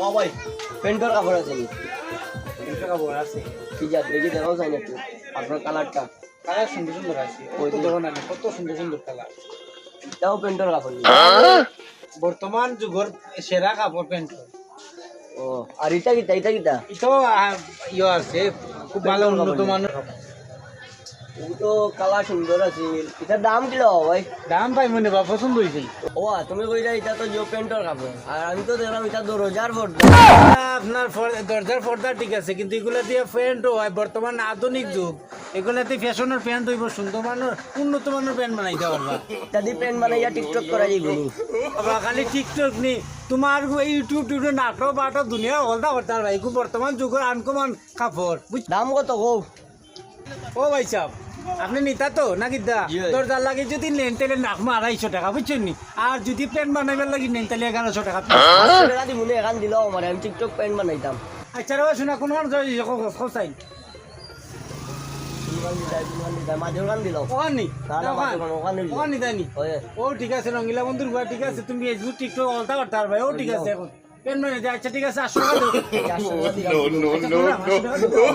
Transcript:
ও ভাই প্যান্টের কাপড় আছে নি? প্যান্টের কাপড় আছে। কি জাত দেখি দেখাও যায় না একটু আপনার কালারটা। কালার সুন্দর সুন্দর আছে। ওই তো দেখো না কত সুন্দর সুন্দর কালার। এটাও প্যান্টের কাপড় নি? বর্তমান যুগের সেরা কাপড় প্যান্ট। ও আর এটা কিটা এটাও ইয়ে আছে, খুব ভালো উন্নত মানের কাপড়। ও তো কালার সুন্দর আছে। এটার দাম কিলো ভাই? দাম পাই মনে বা পছন্দ হয়েছে। ও তুমি কইলা এটা তো জিও প্যান্টের কাপড়, আর আমি তো দেখলাম এটা 2000 ভোট। আপনার দরজার পর্দা ঠিক আছে, কিন্তু এগুলা দিয়ে প্যান্টও হয়। বর্তমান আধুনিক যুগ, এগুলাতে ফ্যাশনের প্যান্ট হইব, সুন্দর মানের উন্নত মানের প্যান্ট বানাইতে পারবা। এটা দিয়ে প্যান্ট বানাইয়া টিকটক করা যাইব নি? বাবা খালি টিকটক নি, তোমার এই ইউটিউব টিউবে নাটক বাটক দুনিয়া হলদা করতে পারবা। এগুলো বর্তমান যুগের আনকমন কাপড়, বুঝছো? দাম কত কও? ও ভাই সাহেব, আপনি নিতা তো নাকি দা? জি ভাই। দরজার লাগে যদি নেন তাহলে নাকমা 250 টাকা, বুঝছেন নি? আর যদি প্যান্ট বানাইবার লাগি নেন তাহলে 1100 টাকা। 500 টাকা দি মনে এখান দিলাও আমার, আমি টিকটক প্যান্ট বানাইতাম। আচ্ছা রে শোনা, কোন খোঁচাই মাঝের গান দিলাও। ওখানি না, ওখানে দিলাও। ওখানি তাই নি? ওই ও ঠিক আছে, রঙ্গিলা বন্ধুর ঘর ঠিক আছে, তুমি ফেসবুক টিকটক অলতা করতে পারবে। ও ঠিক আছে, এখন পেন বানাইতে। আচ্ছা ঠিক আছে, 800 টাকা দাও। 800 টাকা দিলাম। আচ্ছা, 800 টাকা দাও।